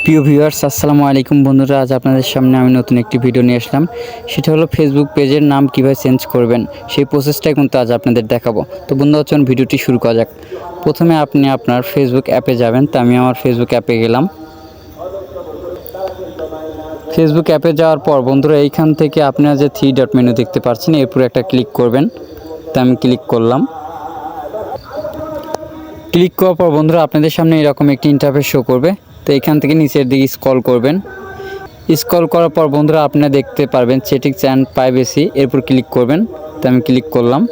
প্রিয় ভিউয়ার্স, আসসালামু আলাইকুম বন্ধুরা। আজ আপনাদের সামনে আমি নতুন একটি ভিডিও নিয়ে আসলাম। সেটা হলো ফেসবুক পেজের নাম কীভাবে চেঞ্জ করবেন, সেই প্রসেসটাই কিন্তু আজ আপনাদের দেখাবো। তো বন্ধুরা, চলুন ভিডিওটি শুরু করা যাক। প্রথমে আপনি আপনার ফেসবুক অ্যাপে যাবেন। তো আমি আমার ফেসবুক অ্যাপে গেলাম। ফেসবুক অ্যাপে যাওয়ার পর বন্ধুরা, এইখান থেকে আপনারা যে 3 ডট মেনু দেখতে পাচ্ছেন, এরপর একটা ক্লিক করবেন। তো আমি ক্লিক করলাম। ক্লিক করার পর বন্ধুরা, আপনাদের সামনে এরকম একটি ইন্টারফেস শো করবে। তো এখান থেকে নিচের দিকে স্ক্রল করবেন। স্ক্রল করার পর বন্ধুরা, আপনারা দেখতে পারবেন সেটিংস অ্যান্ড প্রাইভেসি, এরপর ক্লিক করবেন। তো আমি ক্লিক করলাম।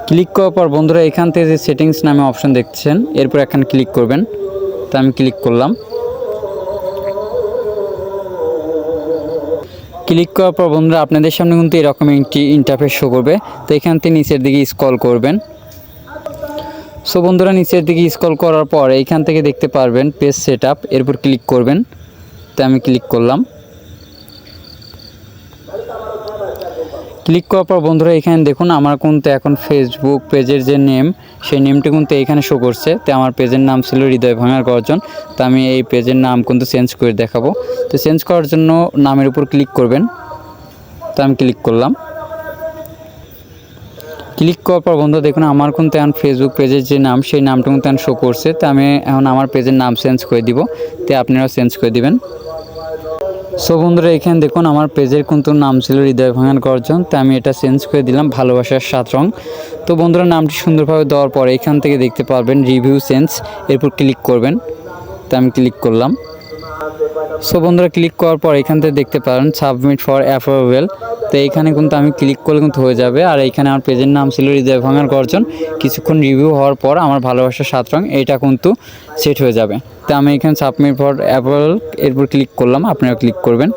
ক্লিক করার পর বন্ধুরা, এখান থেকে যে সেটিংস নামে অপশন দেখছেন, এরপর এখানে ক্লিক করবেন। তো আমি ক্লিক করলাম। ক্লিক করার পর বন্ধুরা, আপনাদের সামনে কিন্তু এরকম একটি ইন্টারফেস শো করবে। তো এখান থেকে নিচের দিকে স্ক্রল করবেন। সো বন্ধুরা, নিচের দিকে স্ক্রল করার পর এইখান থেকে দেখতে পারবেন পেজ সেটআপ, এরপর ক্লিক করবেন। তো আমি ক্লিক করলাম। ক্লিক করার পর বন্ধুরা, এখানে দেখুন আমার কিন্তু এখন ফেসবুক পেজের যে নেম, সেই নেমটি কিন্তু এখানে শো করছে। তো আমার পেজের নাম ছিল হৃদয় ভাঙার গর্জন। তো আমি এই পেজের নাম কিন্তু চেঞ্জ করে দেখাবো। তো চেঞ্জ করার জন্য নামের উপর ক্লিক করবেন। তো আমি ক্লিক করলাম। ক্লিক করার পর বন্ধু দেখুন আমার কিন্তু এখন ফেসবুক পেজের যে নাম, সেই নামটা কিন্তু এখন শো করছে। তো আমি এখন আমার পেজের নাম চেঞ্জ করে দিব। তো আপনারাও চেঞ্জ করে দিবেন। সো বন্ধুরা, এখানে দেখুন আমার পেজের কিন্তু নাম ছিল হৃদয় ভাঙার গর্জন। তো আমি এটা চেঞ্জ করে দিলাম ভালোবাসার 7 রং। তো বন্ধুরা, নামটি সুন্দরভাবে দেওয়ার পর এখান থেকে দেখতে পারবেন রিভিউ চেঞ্জ, এরপর ক্লিক করবেন। তো আমি ক্লিক করলাম। সো বন্ধুরা, ক্লিক করার পর এখান থেকে দেখতে পারেন সাবমিট ফর অ্যাপ্রুভাল। তো এইখানে কিন্তু আমি ক্লিক করলে কিন্তু হয়ে যাবে। আর এইখানে আমার পেজের নাম ছিল হৃদয় ভাঙার গর্জন। কিছুক্ষণ রিভিউ হওয়ার পর আমার ভালোবাসার 7 রং এটা কিন্তু সেট হয়ে যাবে। তো আমি এখানে সাবমিট ফর অ্যাপ্রুভাল, এরপর ক্লিক করলাম। আপনারা ক্লিক করবেন।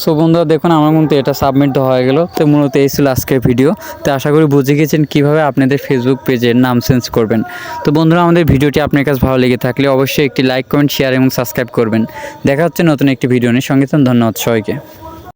সো বন্ধুরা, দেখুন আমার কিন্তু এটা সাবমিট হয়ে গেল। তো মূলত এই ছিল আজকের ভিডিও। তো আশা করি বুঝে গেছেন কীভাবে আপনাদের ফেসবুক পেজের নাম চেঞ্জ করবেন। তো বন্ধুরা, আমাদের ভিডিওটি আপনার কাছে ভালো লেগে থাকলে অবশ্যই একটি লাইক, কমেন্ট, শেয়ার এবং সাবস্ক্রাইব করবেন। দেখা হচ্ছে নতুন একটি ভিডিও নিয়ে। সঙ্গে ধন্যবাদ সবাইকে।